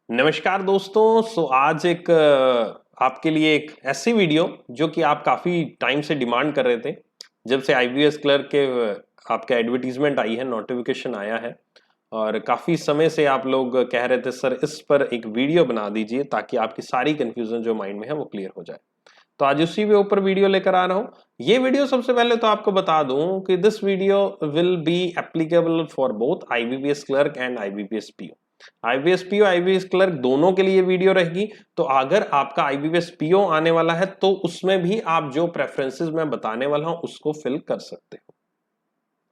नमस्कार दोस्तों। आज एक आपके लिए एक ऐसी वीडियो जो कि आप काफ़ी टाइम से डिमांड कर रहे थे। जब से आईबीएस क्लर्क के आपका एडवर्टीजमेंट आई है, नोटिफिकेशन आया है और काफ़ी समय से आप लोग कह रहे थे सर इस पर एक वीडियो बना दीजिए ताकि आपकी सारी कंफ्यूजन जो माइंड में है वो क्लियर हो जाए। तो आज उसी के ऊपर वीडियो लेकर आ रहा हूँ। ये वीडियो सबसे पहले तो आपको बता दूं कि this video will be applicable for both IBPS clerk and IBPS PO. IBPS PO IBPS clerk दोनों के लिए वीडियो रहेगी। तो अगर आपका आईबीपीएस पीओ आने वाला है तो उसमें भी आप जो प्रेफरेंसेस मैं बताने वाला हूं उसको फिल कर सकते हो।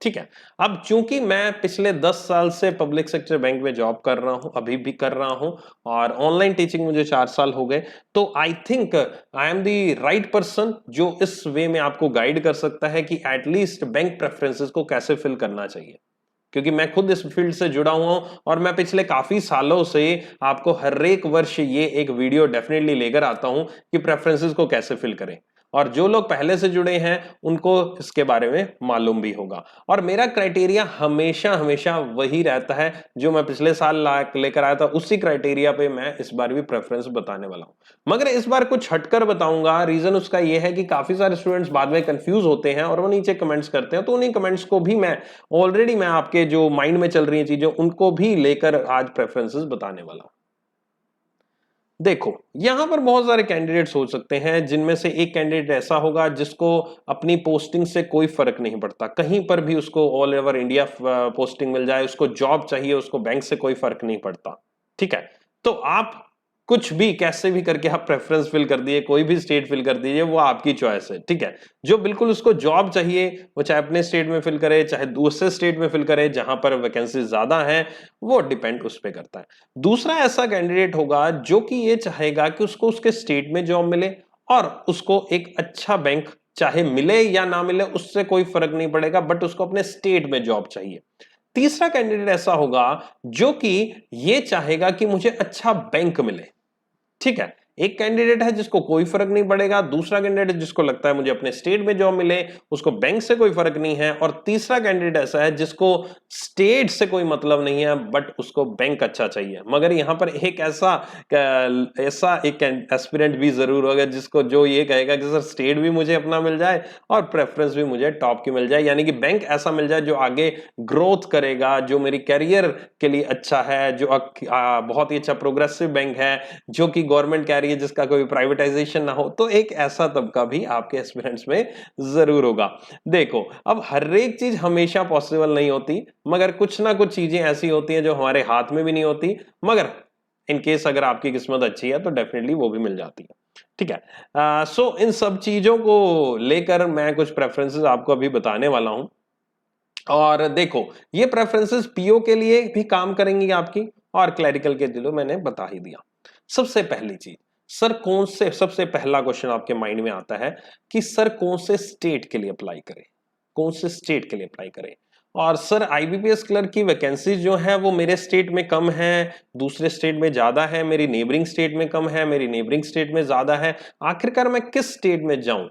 ठीक है। अब चूंकि मैं पिछले 10 साल से पब्लिक सेक्टर बैंक में जॉब कर रहा हूं, अभी भी कर रहा हूं और ऑनलाइन टीचिंग मुझे 4 साल हो गए, तो I think I am the right person जो इस वे में आपको गाइड कर सकता है कि एटलीस्ट बैंक प्रेफरेंसेस को कैसे फिल करना चाहिए। क्योंकि मैं खुद इस फील्ड से जुड़ा हुआ हूं और मैं पिछले काफी सालों से आपको हर एक वर्ष ये एक वीडियो डेफिनेटली लेकर आता हूं कि प्रेफरेंसेस को कैसे फिल करें। और जो लोग पहले से जुड़े हैं उनको इसके बारे में मालूम भी होगा। और मेरा क्राइटेरिया हमेशा हमेशा वही रहता है जो मैं पिछले साल लेकर आया था, उसी क्राइटेरिया पे मैं इस बार भी प्रेफरेंस बताने वाला हूं। मगर इस बार कुछ हटकर बताऊंगा। रीजन उसका यह है कि काफी सारे स्टूडेंट्स बाद में कंफ्यूज होते हैं और वो नीचे कमेंट्स करते हैं, तो उन्हीं कमेंट्स को भी मैं आपके जो माइंड में चल रही हैं चीजें उनको भी लेकर आज प्रेफरेंसेस बताने वाला हूं। देखो, यहां पर बहुत सारे कैंडिडेट्स हो सकते हैं जिनमें से एक कैंडिडेट ऐसा होगा जिसको अपनी पोस्टिंग से कोई फर्क नहीं पड़ता, कहीं पर भी उसको ऑल ओवर इंडिया पोस्टिंग मिल जाए, उसको जॉब चाहिए, उसको बैंक से कोई फर्क नहीं पड़ता। ठीक है। तो आप कुछ भी कैसे भी करके आप प्रेफरेंस फिल कर दिए, कोई भी स्टेट फिल कर दीजिए, वो आपकी चॉइस है। ठीक है। जो बिल्कुल उसको जॉब चाहिए वो चाहे अपने स्टेट में फिल करे चाहे दूसरे स्टेट में फिल करे जहां पर वैकेंसी ज्यादा है, वो डिपेंड उस पर करता है। दूसरा ऐसा कैंडिडेट होगा जो कि ये चाहेगा कि उसको उसके स्टेट में जॉब मिले और उसको एक अच्छा बैंक चाहे मिले या ना मिले उससे कोई फर्क नहीं पड़ेगा, बट उसको अपने स्टेट में जॉब चाहिए। तीसरा कैंडिडेट ऐसा होगा जो कि ये चाहेगा कि मुझे अच्छा बैंक मिले। ठीक है। एक कैंडिडेट है जिसको कोई फर्क नहीं पड़ेगा, दूसरा कैंडिडेट जिसको लगता है मुझे अपने स्टेट में जॉब मिले, उसको बैंक से कोई फर्क नहीं है, और तीसरा कैंडिडेट ऐसा है जिसको स्टेट से कोई मतलब नहीं है बट उसको बैंक अच्छा चाहिए। मगर यहां पर एक ऐसा ऐसा एक एस्पिरेंट भी जरूर होगा जिसको जो ये कहेगा कि सर स्टेट भी मुझे अपना मिल जाए और प्रेफरेंस भी मुझे टॉप की मिल जाए, यानी कि बैंक ऐसा मिल जाए जो आगे ग्रोथ करेगा, जो मेरी कैरियर के लिए अच्छा है, जो बहुत ही अच्छा प्रोग्रेसिव बैंक है, जो कि गवर्नमेंट कह रही है, जिसका कोई प्राइवेटाइजेशन ना हो। तो एक ऐसा तबका भी आपके एस्पिरेंट्स में जरूर होगा। देखो, अब हर एक चीज हमेशा पॉसिबल नहीं होती, मगर कुछ ना कुछ चीजें ऐसी होती हैं जो हमारे हाथ में भी नहीं होती, मगर इन केस अगर आपकी किस्मत अच्छी है तो डेफिनेटली वो भी मिल जाती है। ठीक है। सो इन सब चीजों को लेकर मैं कुछ प्रेफरेंसेस आपको अभी बताने वाला हूं। और देखो, ये प्रेफरेंसेस पीओ के लिए भी काम करेंगी आपकी, और क्लरिकल के लिए तो मैंने बता ही दिया। सबसे पहली चीज, सर कौन से सबसे पहला क्वेश्चन आपके माइंड में आता है कि सर कौन से स्टेट के लिए अप्लाई करें, कौन से स्टेट के लिए अप्लाई करें। और सर आईबीपीएस क्लर्क की वैकेंसीज जो है वो मेरे स्टेट में कम है, दूसरे स्टेट में ज्यादा है, मेरी नेबरिंग स्टेट में कम है, मेरी नेबरिंग स्टेट में ज्यादा है, आखिरकार मैं किस स्टेट में जाऊं।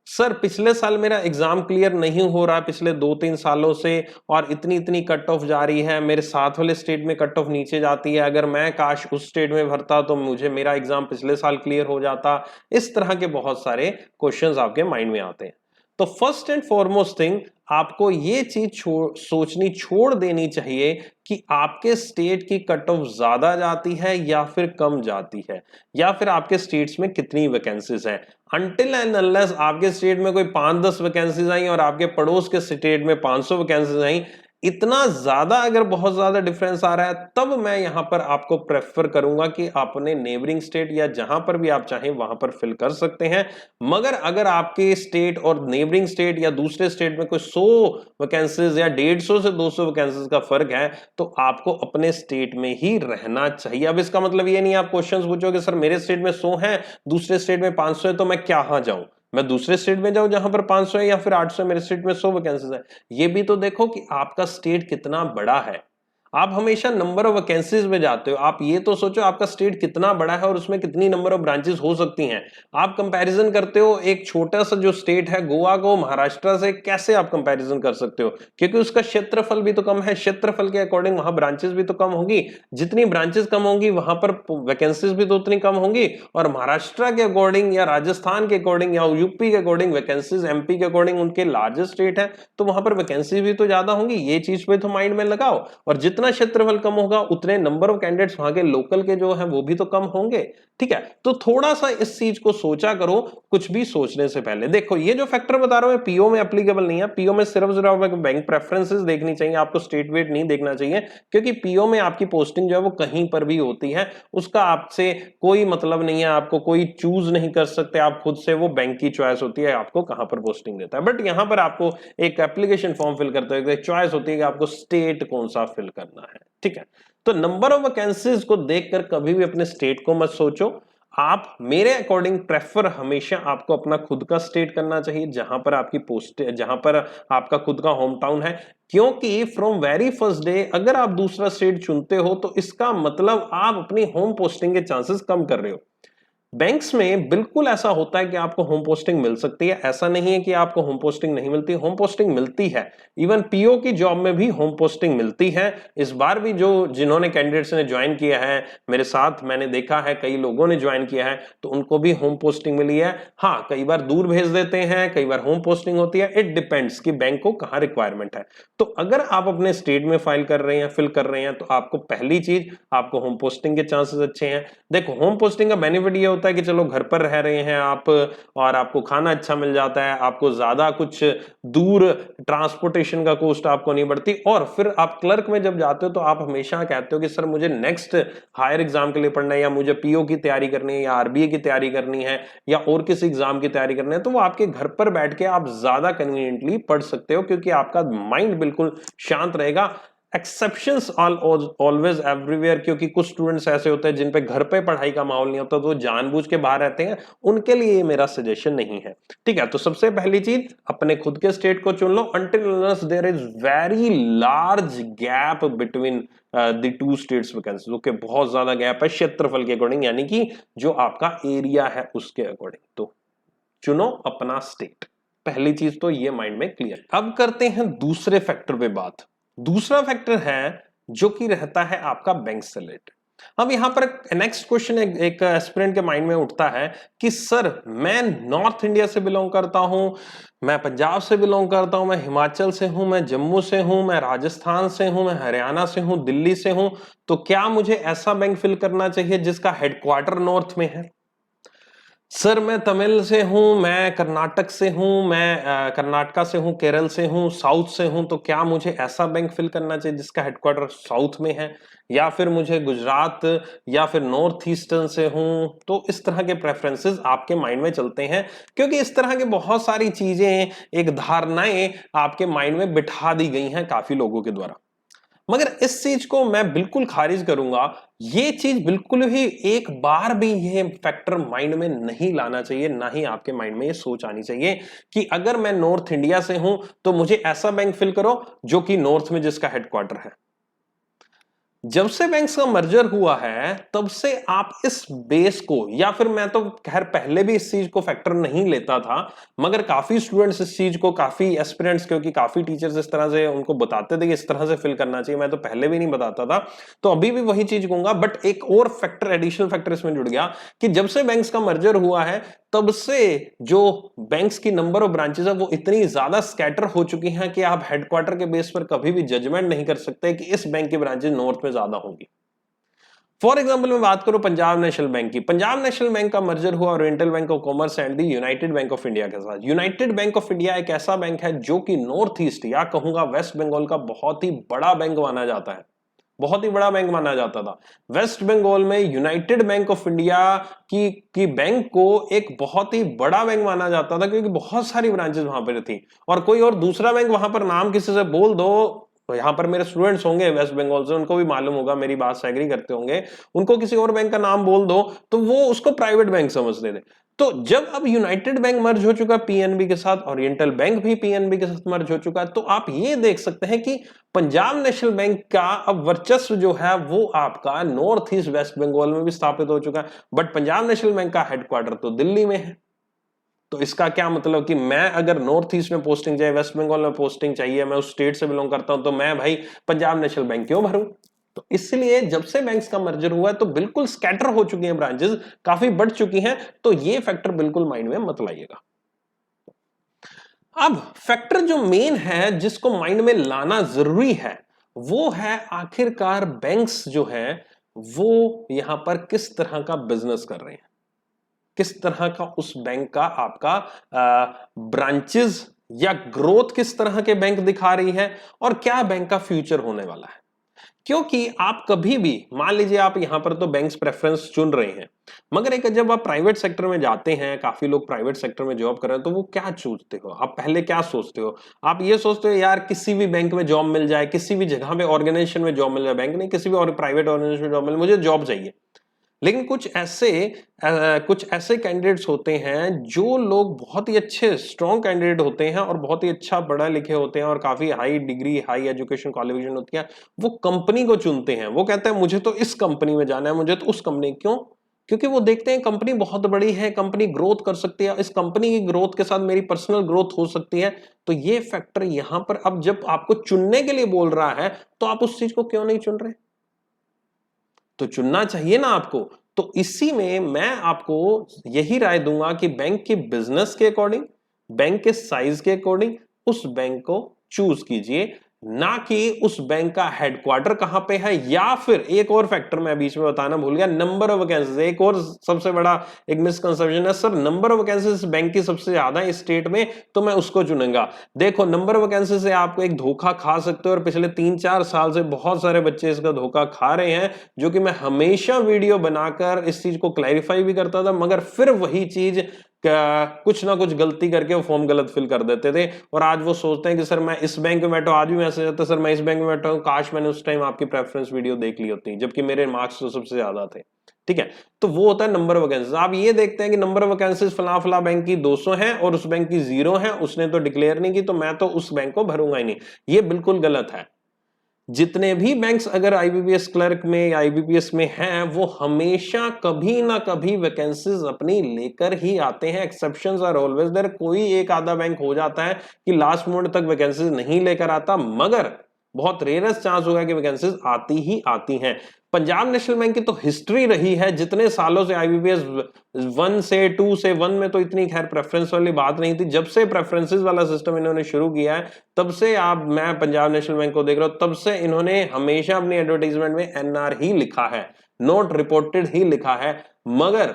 सर पिछले साल मेरा एग्जाम क्लियर नहीं हो रहा पिछले 2-3 सालों से, और इतनी इतनी कट ऑफ जा रही है, मेरे साथ वाले स्टेट में कट ऑफ नीचे जाती है, अगर मैं काश उस स्टेट में भरता तो मुझे मेरा एग्जाम पिछले साल क्लियर हो जाता। इस तरह के बहुत सारे क्वेश्चंस आपके माइंड में आते हैं। तो फर्स्ट एंड फॉरमोस्ट थिंग, आपको ये चीज सोचनी छोड़ देनी चाहिए कि आपके स्टेट की कट ऑफ ज्यादा जाती है या फिर कम जाती है, या फिर आपके स्टेट्स में कितनी वैकेंसीज है। अनटिल एंड अनलेस आपके स्टेट में कोई 5-10 वैकेंसीज आई और आपके पड़ोस के स्टेट में 500 वैकेंसीज आई, इतना ज्यादा अगर बहुत ज्यादा डिफरेंस आ रहा है, तब मैं यहां पर आपको प्रेफर करूंगा कि अपने नेबरिंग स्टेट या जहां पर भी आप चाहें वहां पर फिल कर सकते हैं। मगर अगर आपके स्टेट और नेबरिंग स्टेट या दूसरे स्टेट में कोई 100 वैकेंसीज या 150 से 200 वैकेंसीज का फर्क है, तो आपको अपने स्टेट में ही रहना चाहिए। अब इसका मतलब ये नहीं आप क्वेश्चंस पूछोगे सर मेरे स्टेट में 100 है, दूसरे स्टेट में 500 है, तो मैं कहां जाऊं, मैं दूसरे स्टेट में जाऊं जहां पर 500 है या फिर 800 है, मेरे स्टेट में 100 वैकेंसीज है। ये भी तो देखो कि आपका स्टेट कितना बड़ा है। आप हमेशा नंबर ऑफ वैकेंसीज में जाते हो। आप ये तो सोचो आपका स्टेट कितना बड़ा है और उसमें कितनी नंबर ऑफ ब्रांचेस हो सकती हैं। आप कंपैरिजन करते हो एक छोटा सा जो स्टेट है गोवा को महाराष्ट्र से, कैसे आप कंपैरिजन कर सकते हो? क्योंकि उसका क्षेत्रफल भी तो कम है, क्षेत्रफल के अकॉर्डिंग वहां ब्रांचेस भी तो कम होगी। जितनी ब्रांचेस कम होंगी वहां पर वैकेंसीज भी तो उतनी कम होंगी। और महाराष्ट्र के अकॉर्डिंग या राजस्थान के अकॉर्डिंग या यूपी के अकॉर्डिंग वैकेंसीज एमपी के अकॉर्डिंग उनके लार्जेस्ट स्टेट है, तो वहां पर वैकेंसी भी तो ज्यादा होंगी। ये चीज पे तो माइंड में लगाओ। और जितना क्षेत्रफल कम होगा उतने नंबर ऑफ कैंडिडेट्स वहां के लोकल के जो है वो भी तो कम होंगे। ठीक है, तो थोड़ा सा इस चीज को सोचा करो कुछ भी सोचने से पहले। देखो ये जो फैक्टर बता रहा हूं पीओ में एप्लीकेबल नहीं है। पीओ में सिर्फ बैंक प्रेफरेंसेस देखनी चाहिए, आपको स्टेट वेट नहीं देखना चाहिए। क्योंकि पीओ में आपकी पोस्टिंग जो है वो कहीं पर भी होती है, उसका आपसे कोई मतलब नहीं है। आपको कोई चूज नहीं कर सकते आप खुद से, वो बैंक की चॉइस होती है आपको कहां पर पोस्टिंग देता है। बट यहां पर आपको एक एप्लीकेशन फॉर्म फिल करते हुए चॉइस होती है कि आपको स्टेट कौन सा फिल करना है। ठीक है, तो नंबर ऑफ वैकेंसीज को देखकर कभी भी अपने स्टेट को मत सोचो। आप मेरे अकॉर्डिंग प्रेफर हमेशा आपको अपना खुद का स्टेट करना चाहिए, जहां पर आपकी पोस्ट, जहां पर आपका खुद का होम टाउन है। क्योंकि फ्रॉम वेरी फर्स्ट डे अगर आप दूसरा स्टेट चुनते हो तो इसका मतलब आप अपनी होम पोस्टिंग के चांसेस कम कर रहे हो। बैंक्स में बिल्कुल ऐसा होता है कि आपको होम पोस्टिंग मिल सकती है, ऐसा नहीं है कि आपको होम पोस्टिंग नहीं मिलती, होम पोस्टिंग मिलती है। इवन पीओ की जॉब में भी होम पोस्टिंग मिलती है। इस बार भी जो जिन्होंने कैंडिडेट्स ने ज्वाइन किया है मेरे साथ, मैंने देखा है कई लोगों ने ज्वाइन किया है, तो उनको भी होम पोस्टिंग मिली है। हाँ, कई बार दूर भेज देते हैं, कई बार होम पोस्टिंग होती है, इट डिपेंड्स कि बैंक को कहाँ रिक्वायरमेंट है। तो अगर आप अपने स्टेट में फाइल कर रहे हैं, फिल कर रहे हैं, तो आपको पहली चीज आपको होम पोस्टिंग के चांसेस अच्छे हैं। देखो होम पोस्टिंग का बेनिफिट ये होता है कि चलो घर पर रह रहे हैं आप और आपको खाना अच्छा मिल जाता है, आपको ज्यादा कुछ दूर ट्रांसपोर्टेशन का कॉस्ट आपको नहीं बढ़ती। और फिर आप क्लर्क में जब जाते हो तो आप हमेशा कहते हो कि सर मुझे नेक्स्ट हायर एग्जाम के लिए पढ़ना है, या मुझे पीओ की तैयारी करनी है, या आरबीए की तैयारी करनी है, या और किसी एग्जाम की तैयारी करनी है, तो वो आपके घर पर बैठ के आप ज्यादा कन्वीनियंटली पढ़ सकते हो, क्योंकि आपका माइंड बिल्कुल शांत रहेगा। एक्सेप्शंस ऑलवेज एवरीवेयर, क्योंकि कुछ स्टूडेंट्स ऐसे होते हैं जिन पे घर पे पढ़ाई का माहौल नहीं होता, तो जानबूझ के बाहर रहते हैं, उनके लिए ये मेरा सजेशन नहीं है। ठीक है, तो सबसे पहली चीज अपने खुद के स्टेट को चुन लो until unless there is very large gap between the two states vacancies। Okay, बहुत ज्यादा गैप है क्षेत्रफल के अकॉर्डिंग, यानी कि जो आपका एरिया है उसके अकॉर्डिंग। तो चुनो अपना स्टेट, पहली चीज तो ये माइंड में क्लियर। अब करते हैं दूसरे फैक्टर पे बात। दूसरा फैक्टर है जो कि रहता है आपका बैंक से रिलेटेड। अब यहां पर नेक्स्ट क्वेश्चन एक एस्पिरेंट के माइंड में उठता है कि सर मैं नॉर्थ इंडिया से बिलोंग करता हूं, मैं पंजाब से बिलोंग करता हूं, मैं हिमाचल से हूं, मैं जम्मू से हूं, मैं राजस्थान से हूं, मैं हरियाणा से हूं, दिल्ली से हूं, तो क्या मुझे ऐसा बैंक फिल करना चाहिए जिसका हेडक्वार्टर नॉर्थ में है? सर मैं तमिल से हूं, मैं कर्नाटक से हूं, मैं कर्नाटका से हूं, केरल से हूं, साउथ से हूं, तो क्या मुझे ऐसा बैंक फिल करना चाहिए जिसका हेडक्वार्टर साउथ में है? या फिर मुझे गुजरात या फिर नॉर्थ ईस्टर्न से हूं? तो इस तरह के प्रेफरेंसेस आपके माइंड में चलते हैं, क्योंकि इस तरह के बहुत सारी चीजें, एक धारणाएं आपके माइंड में बिठा दी गई हैं काफी लोगों के द्वारा। मगर इस चीज को मैं बिल्कुल खारिज करूंगा। ये चीज बिल्कुल ही एक बार भी ये फैक्टर माइंड में नहीं लाना चाहिए, ना ही आपके माइंड में ये सोच आनी चाहिए कि अगर मैं नॉर्थ इंडिया से हूं तो मुझे ऐसा बैंक फिल करो जो कि नॉर्थ में जिसका हेडक्वार्टर है। जब से बैंक्स का मर्जर हुआ है तब से आप इस बेस को, या फिर मैं तो खैर पहले भी इस चीज को फैक्टर नहीं लेता था, मगर काफी स्टूडेंट्स इस चीज को, काफी एस्पिरेंट्स, क्योंकि काफी टीचर्स इस तरह से उनको बताते थे कि इस तरह से फिल करना चाहिए, मैं तो पहले भी नहीं बताता था, तो अभी भी वही चीज कहूंगा। बट एक और फैक्टर, एडिशनल फैक्टर इसमें जुड़ गया कि जब से बैंक्स का मर्जर हुआ है तब से जो बैंक्स की नंबर ऑफ ब्रांचेस है वो इतनी ज्यादा स्कैटर हो चुकी हैं कि आप हेडक्वार्टर के बेस पर कभी भी जजमेंट नहीं कर सकते कि इस बैंक की ब्रांचेस नॉर्थ में ज्यादा होंगी। फॉर एग्जाम्पल मैं बात करूं पंजाब नेशनल बैंक की। पंजाब नेशनल बैंक का मर्जर हुआ oriental bank of commerce and the United bank of India के साथ। यूनाइटेड बैंक ऑफ इंडिया एक ऐसा बैंक है जो कि नॉर्थ ईस्ट या कहूंगा वेस्ट बंगाल का बहुत ही बड़ा बैंक माना जाता है, बहुत ही बड़ा बैंक माना जाता था। वेस्ट बंगाल में यूनाइटेड बैंक ऑफ इंडिया की बैंक को एक बहुत ही बड़ा बैंक माना जाता था, क्योंकि बहुत सारी ब्रांचेस वहां पर थी। और कोई और दूसरा बैंक वहां पर नाम किसी से बोल दो, तो यहाँ पर मेरे स्टूडेंट्स होंगे वेस्ट बंगाल से, उनको भी मालूम होगा, मेरी बात से एग्री करते होंगे, उनको किसी और बैंक का नाम बोल दो तो वो उसको प्राइवेट बैंक समझते थे। तो जब अब यूनाइटेड बैंक मर्ज हो चुका पीएनबी के साथ, ओरिएंटल बैंक भी पीएनबी के साथ मर्ज हो चुका है, तो आप ये देख सकते हैं कि पंजाब नेशनल बैंक का अब वर्चस्व जो है वो आपका नॉर्थ ईस्ट वेस्ट बंगाल में भी स्थापित हो चुका है। बट पंजाब नेशनल बैंक का हेडक्वार्टर तो दिल्ली में है। तो इसका क्या मतलब कि मैं अगर नॉर्थ ईस्ट में पोस्टिंग चाहिए, वेस्ट बंगाल में पोस्टिंग चाहिए, मैं उस स्टेट से बिलोंग करता हूं, तो मैं भाई पंजाब नेशनल बैंक क्यों भरूं? तो इसलिए जब से बैंक्स का मर्जर हुआ है तो बिल्कुल स्कैटर हो चुकी हैं ब्रांचेस, काफी बढ़ चुकी हैं। तो ये फैक्टर बिल्कुल माइंड में मत लाइएगा। अब फैक्टर जो मेन है जिसको माइंड में लाना जरूरी है वो है आखिरकार बैंक्स जो है वो यहां पर किस तरह का बिजनेस कर रहे हैं, किस तरह का उस बैंक का आपका ब्रांचेस या ग्रोथ किस तरह के बैंक दिखा रही है, और क्या बैंक का फ्यूचर होने वाला है। क्योंकि आप कभी भी मान लीजिए आप यहां पर तो बैंक्स प्रेफरेंस चुन रहे हैं, मगर एक जब आप प्राइवेट सेक्टर में जाते हैं, काफी लोग प्राइवेट सेक्टर में जॉब कर रहे हैं, तो वो क्या चूजते हो, आप पहले क्या सोचते हो? आप ये सोचते हो यार किसी भी बैंक में जॉब मिल जाए, किसी भी जगह पे ऑर्गेनाइजेशन में जॉब मिल जाए, बैंक नहीं किसी भी और प्राइवेट ऑर्गेनाइजेशन में जॉब मिले, मुझे जॉब चाहिए। लेकिन कुछ ऐसे कैंडिडेट्स होते हैं जो लोग बहुत ही अच्छे स्ट्रॉन्ग कैंडिडेट होते हैं और बहुत ही अच्छा पढ़ा लिखे होते हैं और काफी high degree high education qualification होती है, वो कंपनी को चुनते हैं। वो कहते हैं मुझे तो इस कंपनी में जाना है, मुझे तो उस कंपनी। क्यों? क्योंकि वो देखते हैं कंपनी बहुत बड़ी है, कंपनी ग्रोथ कर सकती है, इस कंपनी की ग्रोथ के साथ मेरी पर्सनल ग्रोथ हो सकती है। तो ये फैक्टर यहां पर अब जब आपको चुनने के लिए बोल रहा है तो आप उस चीज को क्यों नहीं चुन रहे? तो चुनना चाहिए ना आपको। तो इसी में मैं आपको यही राय दूंगा कि बैंक के बिजनेस के अकॉर्डिंग, बैंक के साइज के अकॉर्डिंग उस बैंक को चूज कीजिए, ना कि उस बैंक का हेडक्वार्टर कहां पे है। या फिर एक और फैक्टर मैं बीच में बताना भूल गया, नंबर ऑफ वैकेंसीज। एक और सबसे बड़ा एक मिसकंसेप्शन है, sir number of vacancies bank की सबसे ज्यादा है इस स्टेट में तो मैं उसको चुनूंगा। देखो नंबर ऑफ वैकेंसी से आपको एक धोखा खा सकते हो, और पिछले 3-4 साल से बहुत सारे बच्चे इसका धोखा खा रहे हैं, जो कि मैं हमेशा वीडियो बनाकर इस चीज को क्लैरिफाई भी करता था, मगर फिर वही चीज कुछ ना कुछ गलती करके वो फॉर्म गलत फिल कर देते थे। और आज वो सोचते हैं कि सर मैं इस बैंक में बैठा हूं, आज भी मैसेज आता है सर मैं इस बैंक में बैठा हूं, काश मैंने उस टाइम आपकी प्रेफरेंस वीडियो देख ली होती, जबकि मेरे मार्क्स तो सबसे ज्यादा थे। ठीक है, तो वो होता है नंबर ऑफ वैकेंसीज। आप ये देखते हैं कि नंबर ऑफ वैकेंसीज फला फला बैंक की 200 है और उस बैंक की 0 है, उसने तो डिक्लेयर नहीं की, तो मैं तो उस बैंक को भरूंगा ही नहीं। ये बिल्कुल गलत है। जितने भी बैंक्स अगर आईबीपीएस क्लर्क में या आईबीपीएस में हैं, वो हमेशा कभी ना कभी वैकेंसीज अपनी लेकर ही आते हैं। Exceptions are always there. कोई एक आधा बैंक हो जाता है कि लास्ट मोमेंट तक वैकेंसीज नहीं लेकर आता, मगर बहुत रेयरेस्ट चांस होगा कि वैकेंसीज आती ही आती हैं। पंजाब नेशनल बैंक की तो हिस्ट्री रही है जितने सालों से, आईबीपीएस 1 से 2 से 1 में तो इतनी खैर प्रेफरेंस वाली बात नहीं थी। जब से प्रेफरेंसेस वाला सिस्टम इन्होंने शुरू किया है, तब से मैं पंजाब नेशनल बैंक को देख रहा हूं, तब से इन्होंने हमेशा अपनी एडवर्टाइजमेंट में एनआर ही लिखा है, नॉट रिपोर्टेड ही लिखा है। मगर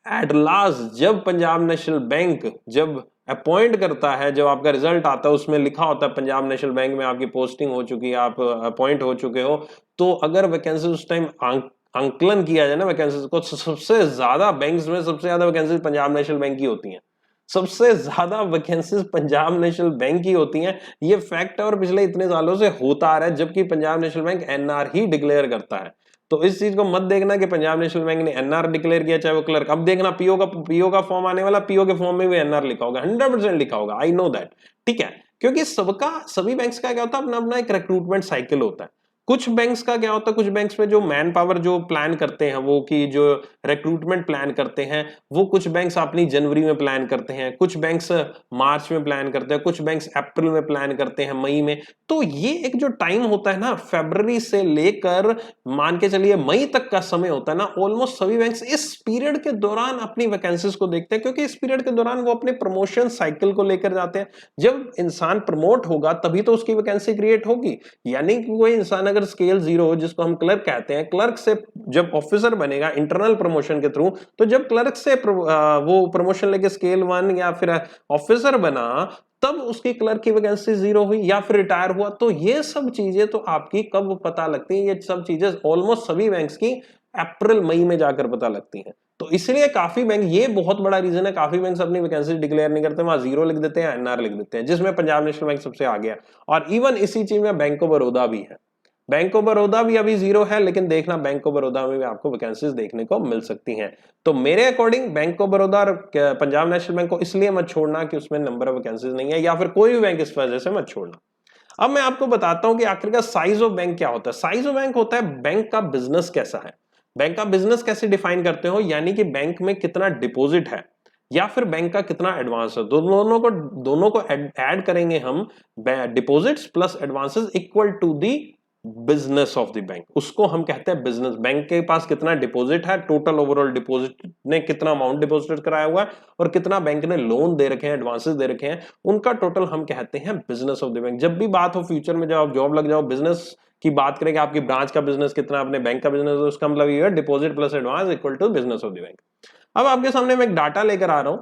एट लास्ट जब पंजाब नेशनल बैंक जब अपॉइंट करता है, जब आपका रिजल्ट आता है उसमें लिखा होता है पंजाब नेशनल बैंक में आपकी पोस्टिंग हो चुकी है, आप अपॉइंट हो चुके हो, तो अगर वैकेंसी उस टाइम आंकलन किया जाए ना वैकेंसीज को, सबसे ज्यादा बैंक्स में सबसे ज्यादा वैकेंसीज पंजाब नेशनल बैंक की होती हैं। सबसे ज्यादा वैकेंसीज पंजाब नेशनल बैंक की होती हैं। ये फैक्ट है और पिछले इतने सालों से होता आ रहा है, जबकि पंजाब नेशनल बैंक एनआर ही डिक्लेयर करता है। तो इस चीज को मत देखना कि पंजाब नेशनल बैंक ने एनआर डिक्लेयर किया चाहे वो क्लर्क। अब देखना पीओ का फॉर्म आने वाला, पीओ के फॉर्म में भी एनआर लिखा होगा, 100% लिखा होगा, आई नो दैट। ठीक है, क्योंकि सभी बैंक्स का क्या होता है, अपना अपना एक रिक्रूटमेंट साइकिल होता है। कुछ बैंक्स का क्या होता है, कुछ बैंक्स में जो मैन पावर जो प्लान करते हैं, वो की जो रिक्रूटमेंट प्लान करते हैं, वो कुछ बैंक्स अपनी जनवरी में प्लान करते हैं, कुछ बैंक्स मार्च में प्लान करते हैं, कुछ बैंक्स अप्रैल में प्लान करते हैं, मई में। तो ये एक जो टाइम होता है ना, फरवरी से लेकर मान के चलिए मई तक का समय होता है ना, ऑलमोस्ट सभी बैंक्स इस पीरियड के दौरान अपनी वैकेंसीज को देखते हैं, क्योंकि इस पीरियड के दौरान वो अपने प्रमोशन साइकिल को लेकर जाते हैं। जब इंसान प्रमोट होगा तभी तो उसकी वैकेंसी क्रिएट होगी। यानी कि कोई इंसान अगर स्केल 0 हो, जिसको हम क्लर्क कहते हैं, क्लर्क से जब ऑफिसर बनेगा इंटरनल प्रमोशन के थ्रू, तो जब क्लर्क से वो प्रमोशन लेके स्केल 1 या फिर ऑफिसर बना, तब उसकी क्लर्क की वैकेंसी 0 हुई या फिर रिटायर हुआ। तो ये सब चीजें तो आपकी कब पता लगती है? ये सब चीजें ऑलमोस्ट सभी बैंक्स की अप्रैल मई में जाकर पता लगती हैं। तो इसलिए काफी बैंक, ये बहुत बड़ा रीजन है, काफी बैंक्स अपनी वैकेंसी डिक्लेयर नहीं करते, वहां 0 लिख देते हैं, एनआर लिख देते हैं, जिसमें पंजाब नेशनल बैंक सबसे आगे है। और इवन इसी चीज में बैंक ऑफ बड़ौदा भी है। बैंक ऑफ बड़ौदा भी अभी 0 है, लेकिन देखना बैंक ऑफ बड़ौदा में भी आपको वैकेंसीज देखने को मिल सकती हैं। तो मेरे अकॉर्डिंग बैंक ऑफ बड़ौदा और पंजाब नेशनल बैंक को इसलिए मत छोड़ना कि उसमें नंबर ऑफ वैकेंसीज नहीं है, या फिर कोई भी बैंक इस वजह से मत छोड़ना। अब मैं आपको बताता हूं कि आखिरकार साइज ऑफ बैंक क्या होता है। साइज ऑफ बैंक होता है बैंक का बिजनेस कैसा है। बैंक का बिजनेस कैसे डिफाइन करते हो, यानी कि बैंक में कितना डिपॉजिट है या फिर बैंक का कितना एडवांस है, दोनों को ऐड करेंगे हम। Deposits plus advances equal to the business of the bank, उसको हम कहते हैं बिजनेस। बैंक के पास कितना डिपॉजिट है, टोटल ओवरऑल डिपॉजिट ने कितना अमाउंट डिपॉजिट कराया हुआ है और कितना बैंक ने लोन दे रखे हैं, एडवांसेस दे रखे हैं, उनका टोटल हम कहते हैं बिजनेस ऑफ द बैंक। जब भी बात हो फ्यूचर में, जब आप जॉब लग जाओ, बिजनेस की बात करेंगे, आपकी ब्रांच का बिजनेस कितना, अपने बैंक का बिजनेस, उसका मतलब ये है deposit plus advance equal to business of the bank. अब आपके सामने मैं एक डाटा लेकर आ रहा हूं।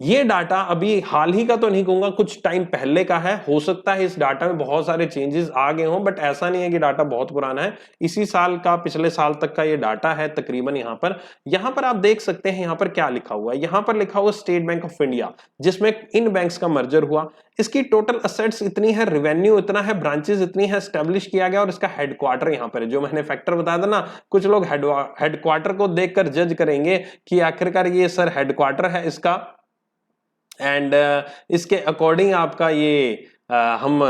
ये डाटा अभी हाल ही का तो नहीं कहूंगा, कुछ टाइम पहले का है। हो सकता है इस डाटा में बहुत सारे चेंजेस आ गए हों, बट ऐसा नहीं है कि डाटा बहुत पुराना है। इसी साल का, पिछले साल तक का ये डाटा है तकरीबन। यहां पर आप देख सकते हैं, यहां पर क्या लिखा हुआ है। यहां पर लिखा हुआ स्टेट बैंक ऑफ इंडिया, जिसमें इन बैंक्स का मर्जर हुआ। इसकी टोटल असेट्स इतनी है, रेवेन्यू इतना है, ब्रांचेस इतनी है, स्टैब्लिश किया गया, और इसका हेडक्वार्टर यहां पर है। जो मैंने फैक्टर बताया था ना, कुछ लोग हेडक्वार्टर को देखकर जज करेंगे कि आखिरकार ये सर हेडक्वार्टर है इसका, एंड इसके अकॉर्डिंग आपका ये हम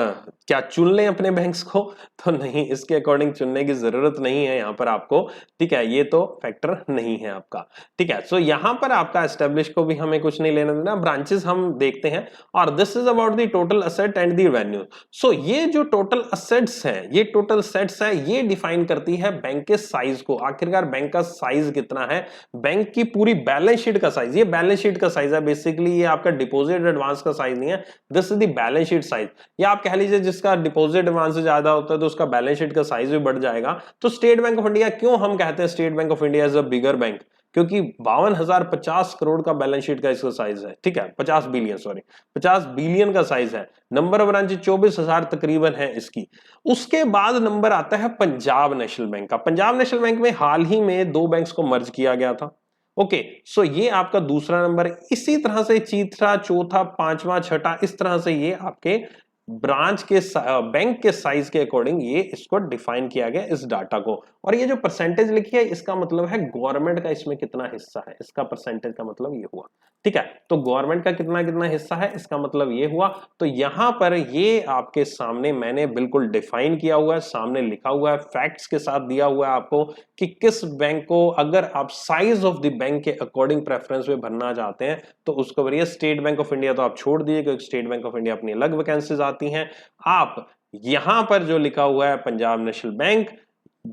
क्या चुन लें अपने बैंक्स को, तो नहीं, इसके अकॉर्डिंग चुनने की जरूरत नहीं है यहां पर आपको। ठीक है, ये तो फैक्टर नहीं है आपका। ठीक है, सो यहां पर आपका एस्टेब्लिश को भी हमें कुछ नहीं लेना देना, ब्रांचेस हम देखते हैं। और this is about the total asset and the revenue. So ये जो टोटल असेट्स है, ये टोटल सेट्स है, ये डिफाइन करती है बैंक के साइज को। आखिरकार बैंक का साइज कितना है, बैंक की पूरी बैलेंस शीट का साइज। ये बैलेंस शीट का साइज है बेसिकली, ये आपका डिपॉजिट एडवांस का साइज नहीं है। This is the balance sheet size. या आप कह लीजिए जिसका डिपॉजिट एडवांस ज्यादा होता है तो उसका बैलेंस शीट का साइज भी बढ़ जाएगा। तो स्टेट बैंक ऑफ इंडिया, क्यों हम कहते हैं state bank of India is a bigger bank, क्योंकि 52,050 करोड़ का बैलेंस शीट का इसका साइज है। ठीक है, 50 बिलियन, सॉरी 50 बिलियन का साइज है। नंबर ऑफ ब्रांचेस 24,000 तकरीबन है इसकी। उसके बाद नंबर आता है पंजाब नेशनल बैंक का। पंजाब नेशनल बैंक में हाल ही में 2 बैंक्स को मर्ज किया गया था। ओके, सो ये आपका दूसरा नंबर है। इसी तरह से तीसरा, चौथा, पांचवा, छठा, इस तरह से ये आपके ब्रांच के बैंक के साइज के अकॉर्डिंग ये इसको डिफाइन किया गया इस डाटा को। और ये जो परसेंटेज लिखी है, इसका मतलब है गवर्नमेंट का इसमें कितना हिस्सा है, इसका परसेंटेज का मतलब ये हुआ। ठीक है, तो गवर्नमेंट का कितना कितना हिस्सा है, इसका मतलब ये हुआ। तो यहां पर ये आपके सामने मैंने बिल्कुल डिफाइन किया हुआ है, सामने लिखा हुआ है, फैक्ट्स के साथ दिया हुआ है आपको कि किस बैंक को अगर आप साइज ऑफ द बैंक के अकॉर्डिंग प्रेफरेंस में भरना चाहते हैं तो उसको भरिए। स्टेट बैंक ऑफ इंडिया तो आप छोड़ दिए, क्योंकि स्टेट बैंक ऑफ इंडिया अपनी अलग वैकेंसीज आती हैं। आप यहां पर जो लिखा हुआ है Punjab national bank,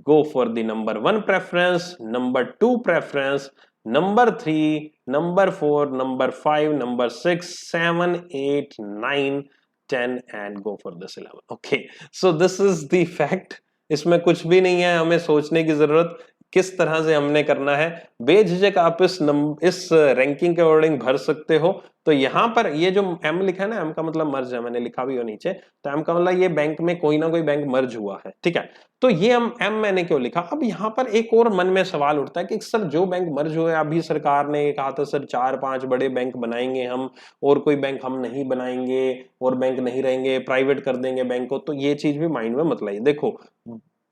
go for the number 1 preference, number 2 preference, number 3, number 4, number 5, number 6, 7, 8, 9, 10 and go for this 11। Okay, so this is the fact. इसमें कुछ भी नहीं है हमें सोचने की जरूरत, किस तरह से हमने करना है। बेझिझक आप इस रैंकिंग के अकॉर्डिंग भर सकते हो। तो यहां पर ये जो एम लिखा है ना, एम का मतलब मर्ज है, मैंने लिखा भी हो नीचे। तो एम का मतलब ये बैंक में कोई ना कोई बैंक मर्ज हुआ है। ठीक है, तो ये एम मैंने क्यों लिखा। अब यहाँ पर एक और मन में सवाल उठता है कि सर जो बैंक मर्ज हुए, अभी सरकार ने कहा था सर 4-5 बड़े बैंक बनाएंगे हम, और कोई बैंक हम नहीं बनाएंगे, और बैंक नहीं रहेंगे, प्राइवेट कर देंगे बैंक को। तो ये चीज भी माइंड में मत लाइए। देखो,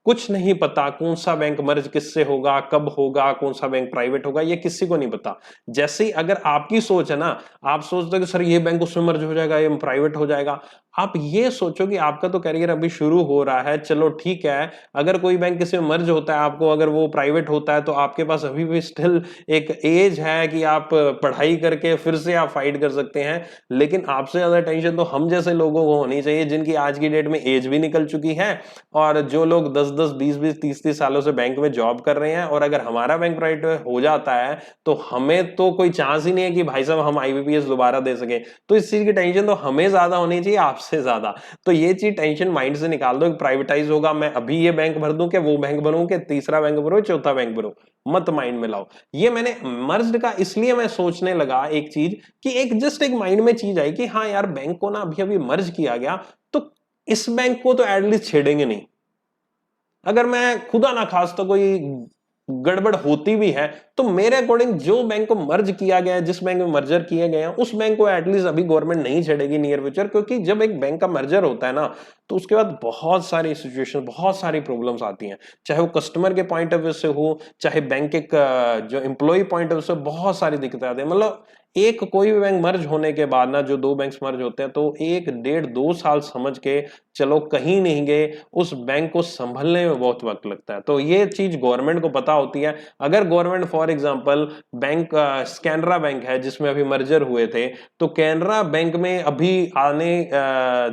कुछ नहीं पता कौन सा बैंक मर्ज किससे होगा, कब होगा, कौन सा बैंक प्राइवेट होगा, ये किसी को नहीं पता। जैसे ही अगर आपकी सोच है ना, आप सोचते हो कि सर ये बैंक उसमें मर्ज हो जाएगा, ये प्राइवेट हो जाएगा, आप ये सोचो कि आपका तो करियर अभी शुरू हो रहा है। चलो ठीक है, अगर कोई बैंक किसी में मर्ज होता है, आपको अगर वो प्राइवेट होता है, तो आपके पास अभी भी स्टिल एक एज है कि आप पढ़ाई करके फिर से आप फाइट कर सकते हैं। लेकिन आपसे ज्यादा टेंशन तो हम जैसे लोगों को होनी चाहिए, जिनकी आज की डेट में एज भी निकल चुकी है, और जो लोग 10-10, 20-20, 30-30 सालों से बैंक में जॉब कर रहे हैं। और अगर हमारा बैंक प्राइवेट हो जाता है तो हमें तो कोई चांस ही नहीं है कि भाई साहब हम आईबीपीएस दोबारा दे सके। तो इस चीज की टेंशन तो हमें ज्यादा होनी चाहिए आपसे ज्यादा। तो ये चीज टेंशन माइंड से निकाल दो कि प्राइवेटाइज होगा, मैं अभी ये बैंक भर दूं, कि वो बैंक भरूं, कि तीसरा बैंक भरूं, चौथा बैंक भरूं, मत माइंड में लाओ। ये मैंने मर्ज का इसलिए मैं सोचने लगा एक चीज, कि एक जस्ट एक माइंड में चीज आई कि हाँ यार, बैंक को ना अभी अभी मर्ज किया गया, तो इस बैंक को तो एटलीस्ट छेड़ेंगे नहीं। अगर मैं खुदा ना खास तो कोई गड़बड़ होती भी है तो मेरे अकॉर्डिंग जो बैंक को मर्ज किया गया है, जिस बैंक में मर्जर किया गया है, उस बैंक को एटलीस्ट अभी गवर्नमेंट नहीं छेड़ेगी नियर फ्यूचर, क्योंकि जब एक बैंक का मर्जर होता है ना तो उसके बाद बहुत सारी सिचुएशन, बहुत सारी प्रॉब्लम्स आती हैं, चाहे वो कस्टमर के पॉइंट ऑफ व्यू से हो, चाहे बैंक के जो एम्प्लॉय पॉइंट ऑफ व्यू से, बहुत सारी दिक्कतें आती है। मतलब एक कोई भी बैंक मर्ज होने के बाद ना, जो दो बैंक्स मर्ज होते हैं, तो 1 1.5 2 साल समझ के चलो कहीं नहीं गए, उस बैंक को संभलने में बहुत वक्त लगता है। तो ये चीज गवर्नमेंट को पता होती है। अगर government for example bank Canara bank है जिसमें अभी मर्जर हुए थे, तो कैनरा बैंक में अभी आने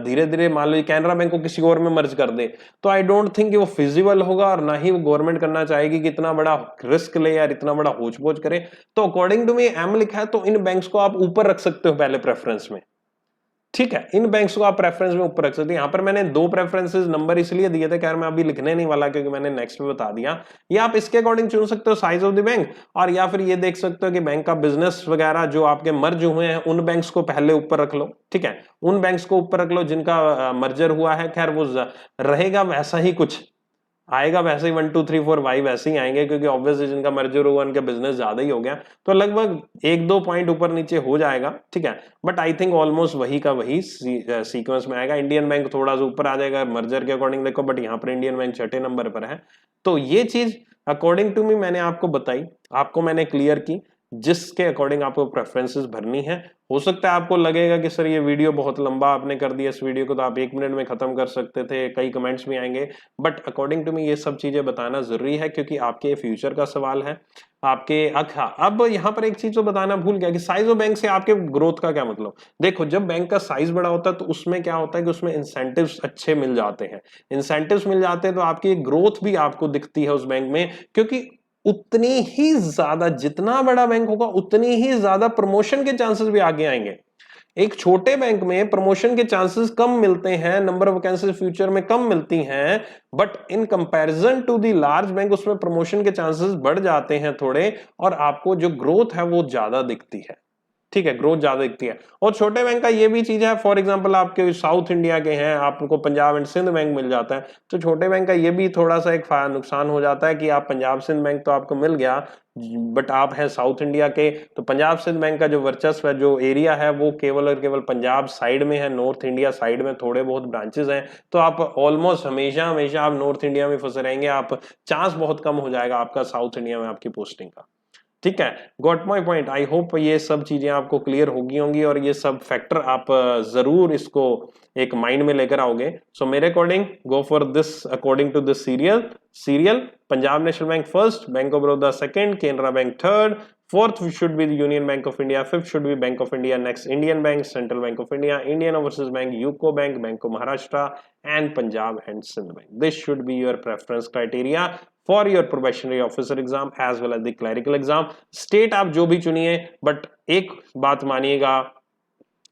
धीरे धीरे मान लो कैनरा बैंक को किसी और में मर्ज कर दे, तो आई डोंट थिंक कि वो फिजिबल होगा, और ना ही वो गवर्नमेंट करना चाहेगी कि इतना बड़ा रिस्क ले यार, इतना बड़ा होच पोच करे। तो अकॉर्डिंग टू मी एम लिखा है, तो इन बैंक्स को आप ऊपर रख सकते हो पहले प्रेफरेंस में, ठीक है, इन बैंक्स को आप प्रेफरेंस में ऊपर रख सकते हैं। यहां पर मैंने 2 प्रेफरेंसेस नंबर इसलिए दिए थे, खैर मैं अभी लिखने नहीं वाला क्योंकि मैंने नेक्स्ट में बता दिया। या आप इसके अकॉर्डिंग चुन सकते हो साइज ऑफ द बैंक, और या फिर ये देख सकते हो कि बैंक का बिजनेस वगैरह जो आपके मर्ज हुए हैं उन बैंक्स को पहले ऊपर रख लो, ठीक है, उन बैंक्स को ऊपर रख लो जिनका मर्जर हुआ है। खैर वो रहेगा वैसा ही, कुछ आएगा वैसे ही, 1 2 3 4 5 वैसे ही आएंगे, क्योंकि ऑब्वियसली जिनका मर्जर हुआ उनका बिजनेस ज्यादा ही हो गया, तो लगभग 1 2 पॉइंट ऊपर नीचे हो जाएगा, ठीक है। बट आई थिंक ऑलमोस्ट वही का वही सीक्वेंस में आएगा। इंडियन बैंक थोड़ा सा ऊपर आ जाएगा मर्जर के अकॉर्डिंग देखो, बट यहाँ पर इंडियन बैंक 6ठे नंबर पर है। तो ये चीज अकॉर्डिंग टू मी मैंने आपको बताई, आपको मैंने क्लियर की, जिसके अकॉर्डिंग आपको प्रेफरेंसेस भरनी है। हो सकता है आपको लगेगा कि सर ये वीडियो बहुत लंबा आपने कर दिया, इस वीडियो को तो आप 1 मिनट में खत्म कर सकते थे, कई कमेंट्स भी आएंगे, बट अकॉर्डिंग टू मी ये सब चीजें बताना जरूरी है, क्योंकि आपके फ्यूचर का सवाल है आपके। अच्छा, अब यहाँ पर एक चीज तो बताना भूल गया कि साइज ऑफ बैंक से आपके ग्रोथ का क्या मतलब। देखो, जब बैंक का साइज बड़ा होता है तो उसमें क्या होता है कि उसमें इंसेंटिव्स अच्छे मिल जाते हैं, इंसेंटिव्स मिल जाते हैं तो आपकी ग्रोथ भी आपको दिखती है उस बैंक में, क्योंकि उतनी ही ज्यादा, जितना बड़ा बैंक होगा उतनी ही ज्यादा प्रमोशन के चांसेस भी आगे आएंगे। एक छोटे बैंक में प्रमोशन के चांसेस कम मिलते हैं, नंबर ऑफ वैकेंसीज फ्यूचर में कम मिलती हैं, but in comparison to the large bank उसमें प्रमोशन के चांसेस बढ़ जाते हैं थोड़े, और आपको जो ग्रोथ है वो ज्यादा दिखती है, ठीक है, ग्रोथ ज्यादा दिखती है। और छोटे बैंक का ये भी चीज है, फॉर एग्जांपल आपके साउथ इंडिया के हैं, आपको पंजाब एंड सिंध बैंक मिल जाता है, तो छोटे बैंक का ये भी थोड़ा सा एक नुकसान हो जाता है कि आप पंजाब सिंध बैंक तो आपको मिल गया, बट आप हैं साउथ इंडिया के, तो पंजाब सिंध बैंक का जो वर्चस्व है, जो एरिया है, वो केवल और केवल पंजाब साइड में है, नॉर्थ इंडिया साइड में थोड़े बहुत ब्रांचेस हैं, तो आप ऑलमोस्ट हमेशा हमेशा आप नॉर्थ इंडिया में फंसे रहेंगे, आप चांस बहुत कम हो जाएगा आपका साउथ इंडिया में आपकी पोस्टिंग का, ठीक है। Got my point. I hope ये सब चीजें आपको क्लियर होगी होंगी, और ये सब फैक्टर आप जरूर इसको एक माइंड में लेकर आओगे। सो मेरे according go for this according to this serial Punjab national bank first, bank of Baroda second, Canara bank third, fourth should be the Union Bank of India, fifth should be Bank of India, next Indian Bank, Central Bank of India, Indian Overseas Bank, UCO Bank, Bank of Maharashtra, and Punjab and Sindh Bank. This should be your preference criteria for your probationary officer exam as well as the clerical exam. State आप जो भी चुनिए, but एक बात मानिएगा,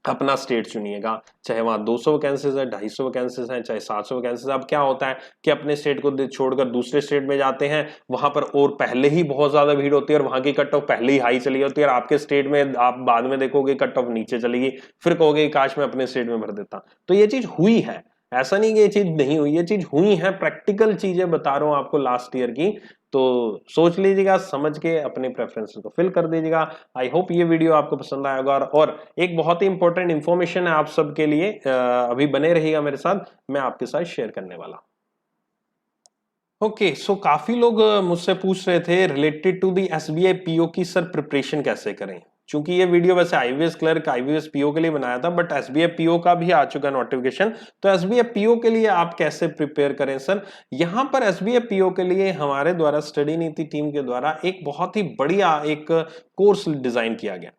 अपना state चुनिएगा, चाहे वहां 200 vacancies है, 250 वैकेंसीज है, चाहे 700 वैकेंसीज। अब क्या होता है कि अपने स्टेट को छोड़कर दूसरे स्टेट में जाते हैं, वहां पर और पहले ही बहुत ज्यादा भीड़ होती है, और वहां की कट ऑफ पहले ही हाई चली होती है, और आपके स्टेट में आप बाद में देखोगे कट ऑफ नीचे चलेगी, फिर कहोगे काश मैं अपने स्टेट में भर देता। तो ये चीज हुई है, ऐसा नहीं कि ये चीज नहीं हुई, ये चीज हुई है, प्रैक्टिकल चीजें बता रहा हूं आपको लास्ट ईयर की। तो सोच लीजिएगा, समझ के अपने प्रेफरेंसेस को फिल कर दीजिएगा। आई होप ये वीडियो आपको पसंद आया होगा, और एक बहुत ही इंपॉर्टेंट इंफॉर्मेशन है आप सबके लिए, अभी बने रहिएगा मेरे साथ, मैं आपके साथ शेयर करने वाला। ओके, सो काफी लोग मुझसे पूछ रहे थे related to the SBI PO की, सर प्रिपरेशन कैसे करें। चूंकि ये वीडियो वैसे आईवीएस क्लर्क आईवीएस पीओ के लिए बनाया था, बट एसबीआई पीओ का भी आ चुका है नोटिफिकेशन, तो एसबीआई पीओ के लिए आप कैसे प्रिपेयर करें सर। यहां पर एसबीआई पीओ के लिए हमारे द्वारा स्टडी नीति टीम के द्वारा एक बहुत ही बढ़िया एक कोर्स डिजाइन किया गया।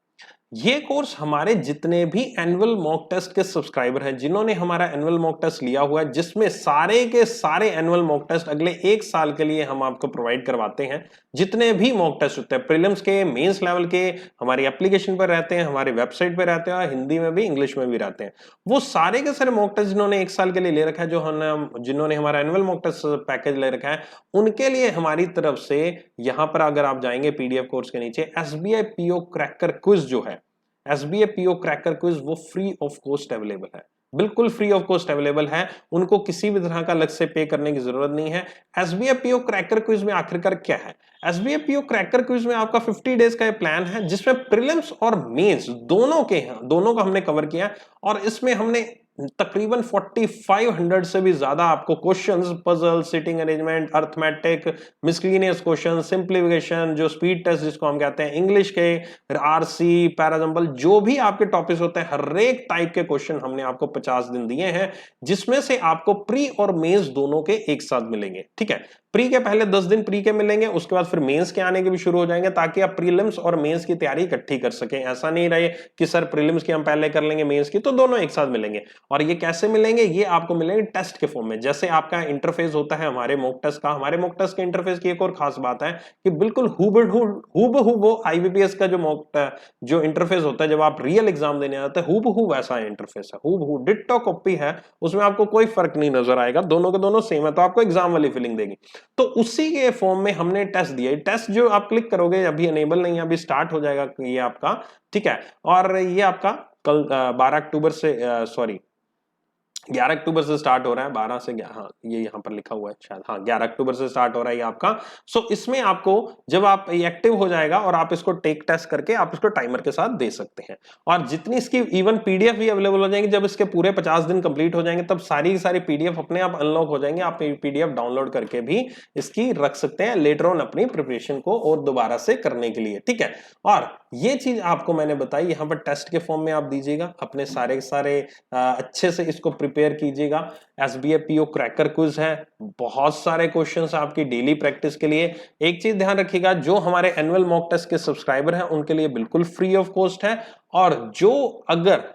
ये कोर्स हमारे जितने भी एनुअल मॉक टेस्ट के सब्सक्राइबर हैं, जिन्होंने हमारा एनुअल मॉक टेस्ट लिया हुआ है, जिसमें सारे के सारे एनुअल मॉक टेस्ट अगले 1 साल के लिए हम आपको प्रोवाइड करवाते हैं। जितने भी मॉक टेस्ट होते हैं, प्रीलिम्स के, मेंस लेवल के, हमारी एप्लीकेशन पर रहते हैं, हमारी वेबसाइट पर रहते हैं, हिंदी में भी इंग्लिश में भी रहते हैं, वो सारे के सारे मॉक टेस्ट जिन्होंने 1 साल के लिए ले रखा है, जिन्होंने हमारा एनुअल मॉक टेस्ट पैकेज ले रखा है, उनके लिए हमारी तरफ से यहां पर अगर आप जाएंगे पीडीएफ कोर्स के नीचे, एसबीआई पीओ क्रैकर क्विज जो है, एसबीआई पीओ क्रैकर क्विज, वो फ्री ऑफ कॉस्ट अवेलेबल है। बिल्कुल फ्री ऑफ कॉस्ट अवेलेबल है, उनको किसी भी तरह का अलग से पे करने की जरूरत नहीं है। एसबीआई पीओ क्रैकर क्विज में आखिरकार क्या है? एसबीआई पीओ क्रैकर क्विज में आपका 50 डेज का प्लान है, जिसमें प्रीलिम्स और मेंस दोनों का हमने कवर किया, और इसमें हमने तकरीबन 4500 से भी ज्यादा आपको questions, puzzle, sitting arrangement, arithmetic, miscellaneous question, simplification, जो स्पीड टेस्ट जिसको हम कहते हैं, इंग्लिश के, आरसी, पैराजंबल, जो भी आपके टॉपिक्स होते हैं, हर एक टाइप के क्वेश्चन हमने आपको 50 दिन दिए हैं, जिसमें से आपको प्री और मेंस दोनों के एक साथ मिलेंगे। ठीक है, प्री के पहले 10 दिन प्री के मिलेंगे, उसके बाद फिर मेंस के आने के भी शुरू हो जाएंगे, ताकि आप प्रीलिम्स और मेंस की तैयारी इकट्ठी कर सकें। ऐसा नहीं रहे कि सर प्रीलिम्स की हम पहले कर लेंगे, मेंस की, तो दोनों एक साथ मिलेंगे। और ये कैसे मिलेंगे? ये आपको मिलेंगे टेस्ट के फॉर्म में। जैसे आपका इंटरफेस होता है हमारे मॉक टेस्ट का, हमारे मॉक टेस्ट के इंटरफेस की एक और खास बात है कि बिल्कुल हूबहू वो आईबीपीएस का जो इंटरफेस होता है जब आप रियल एग्जाम देने आते हैं, हूबहू वैसा इंटरफेस है, हूबहू डिट्टो कॉपी है, उसमें आपको कोई फर्क नहीं नजर आएगा, दोनों के दोनों सेम है, तो आपको एग्जाम वाली फीलिंग देगी। तो उसी के फॉर्म में हमने टेस्ट दिया। टेस्ट जो आप क्लिक करोगे, अभी अनेबल नहीं है, अभी स्टार्ट हो जाएगा ये आपका। ठीक है, और ये आपका कल 12 अक्टूबर से, सॉरी 11 अक्टूबर से स्टार्ट हो रहा है, 12 से, हाँ ये यहाँ पर लिखा हुआ है शायद, हाँ 11 अक्टूबर से स्टार्ट हो रहा है ये आपका। सो इसमें आपको जब आप एक्टिव हो जाएगा और आप इसको टेक टेस्ट करके आप इसको टाइमर के साथ दे सकते हैं, और जितनी इसकी इवन पीडीएफ भी अवेलेबल हो जाएंगे, जब इसके पूरे 50 दिन कंप्लीट हो जाएंगे तब सारी की सारी पीडीएफ अपने आप अनलॉक हो जाएंगे, आप पीडीएफ डाउनलोड करके भी इसकी रख सकते हैं लेटर ऑन अपनी प्रिपरेशन को और दोबारा से करने के लिए। ठीक है, और ये चीज आपको मैंने बताई, यहाँ पर टेस्ट के फॉर्म में आप दीजिएगा अपने सारे अच्छे से इसको प्रिपेयर कीजिएगा। एसबीआई पीओ क्रैकर क्विज है, बहुत सारे क्वेश्चंस आपकी डेली प्रैक्टिस के लिए। एक चीज ध्यान रखिएगा, जो हमारे एनुअल मॉक टेस्ट के सब्सक्राइबर हैं उनके लिए बिल्कुल फ्री ऑफ कॉस्ट है, और जो अगर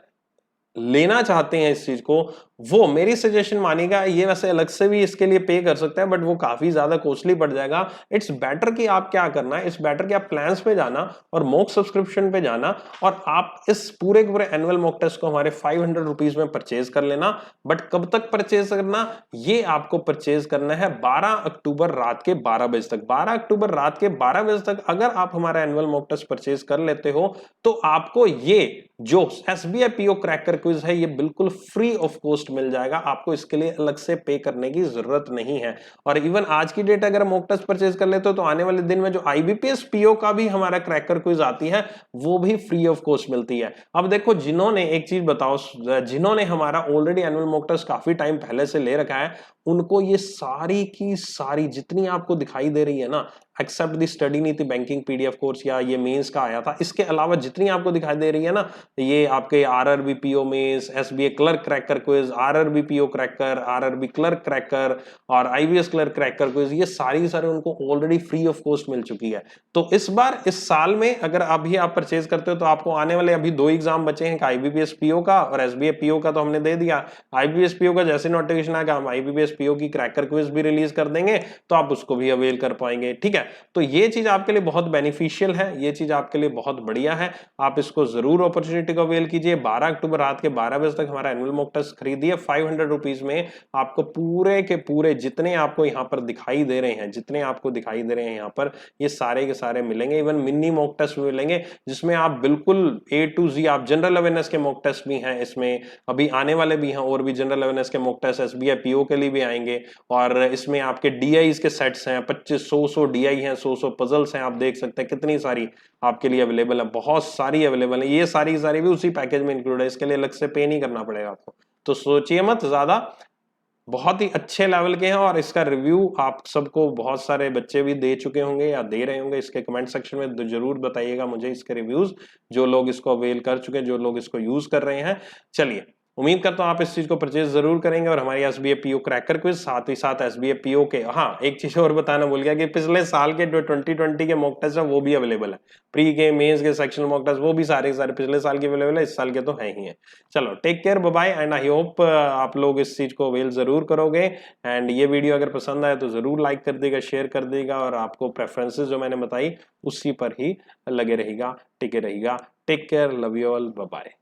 लेना चाहते हैं इस चीज को, वो मेरी सजेशन मानिएगा, ये वैसे अलग से भी इसके लिए पे कर सकते हैं, बट वो काफी ज्यादा कॉस्टली पड़ जाएगा। इट्स बेटर कि आप क्या करना है, इट्स बेटर कि आप प्लान्स पे जाना और मॉक सब्सक्रिप्शन पे जाना, और आप इस पूरे के पूरे एनुअल मॉक टेस्ट को हमारे 500 रुपीज में परचेज कर लेना। बट कब तक परचेज करना? ये आपको परचेज करना है 12 अक्टूबर रात के 12 बजे तक। 12 अक्टूबर रात के 12 बजे तक अगर आप हमारा एनुअल मॉक टेस्ट परचेज कर लेते हो, तो आपको ये जो एसबीआई पीओ क्रैकर क्विज है, ये बिल्कुल फ्री ऑफ कॉस्ट मिल जाएगा, आपको इसके लिए अलग से पे करने की जरूरत नहीं है। और इवन आज की डेट अगर मॉक टेस्ट परचेज कर लेते हो, तो आने वाले दिन में जो आईबीपीएस पीओ का भी हमारा क्रैकर क्विज आती है, वो भी फ्री ऑफ कॉस्ट मिलती है। अब देखो, जिन्होंने, एक चीज बताओ, जिन्होंने हमारा ऑलरेडी एनुअल मॉक टेस्ट काफी टाइम पहले से ले रखा है, उनको ये सारी की सारी जितनी आपको दिखाई दे रही है ना, एक्सेप्ट द स्टडी नीति बैंकिंग पीडीएफ कोर्स या ये मेंस का आया था, इसके अलावा जितनी आपको दिखाई दे रही है ना, ये आपके RRB PO mains, SBI clerk cracker quiz, RRB PO cracker, RRB clerk cracker और आईबीएस क्लर्क क्रैकर क्विज, ये सारी सारे उनको ऑलरेडी फ्री ऑफ कॉस्ट मिल चुकी है। तो इस बार इस साल में अगर अभी आप परचेज करते हो, तो आपको आने वाले अभी 2 एग्जाम बचे हैं, आईबीपीएस पीओ का और एसबीआई पीओ का तो हमने दे दिया। आईबीपीएस पीओ का जैसे नोटिफिकेशन आएगा, हम आईबीपीएस पीओ की क्रैकर क्विज भी रिलीज कर देंगे, तो आप उसको भी अवेल कर पाएंगे। ठीक है, तो ये चीज आपके लिए बहुत बेनिफिशियल है, ये चीज आपके लिए बहुत बढ़िया है, आप इसको जरूर अपॉर्चुनिटी को अवेल कीजिए। 12 अक्टूबर रात के 12 बजे तक हमारा एनुअल मॉक टेस्ट खरीदिए, 500 रुपीज में आपको पूरे के पूरे जितने आपको यहाँ पर दिखाई दे रहे हैं, जितने आपको दिखाई दे रहे हैं यहाँ पर, ये सारे के सारे मिलेंगे। इवन मिनी मॉक टेस्ट मिलेंगे, जिसमें आप बिल्कुल A to Z, आप जनरल अवेयरनेस के मॉक टेस्ट भी हैं इसमें, अभी आने वाले भी हैं, और भी जनरल अवेयरनेस के मॉक टेस्ट एसबीआई पीओ के लिए भी आएंगे। और इसमें आपके डीआईज के सेट्स हैं, 2500 डीआई हैं, 100 पजल्स हैं, आप देख सकते हैं कितनी सारी आपके लिए अवेलेबल है, बहुत सारी अवेलेबल है। ये सारी भी उसी पैकेज में इंक्लूड है, इसके लिए अलग से पे नहीं करना पड़ेगा आपको, तो सोचिए मत ज्यादा, बहुत ही अच्छे लेवल के हैं। और इसका रिव्यू आप सबको बहुत सारे बच्चे भी दे चुके होंगे या दे रहे होंगे, इसके कमेंट सेक्शन में जरूर बताइएगा मुझे इसके रिव्यूज, जो लोग इसको अवेल कर चुके हैं, जो लोग इसको यूज कर रहे हैं। चलिए, उम्मीद करता हूं आप इस चीज को परचेज जरूर करेंगे, और हमारी एसबीआई पीओ क्रैकर क्विज, साथ ही साथ एसबीआई पीओ के, हाँ एक चीज और बताना भूल गया कि पिछले साल के जो 2020 के मॉक टेस्ट है वो भी अवेलेबल है, प्री के, मेंस के, सेक्शनल मॉक टेस्ट, वो भी सारे पिछले साल के अवेलेबल है, इस साल के तो है ही है। चलो, take care, bye bye, and I hope आप लोग इस चीज को अवेल जरूर करोगे। एंड ये वीडियो अगर पसंद आए तो जरूर लाइक कर देगा, शेयर कर देगा, और आपको प्रेफरेंसेस जो मैंने बताई उसी पर ही लगे रहेगा, टिके रहेगा। Take care, love you all, bye bye.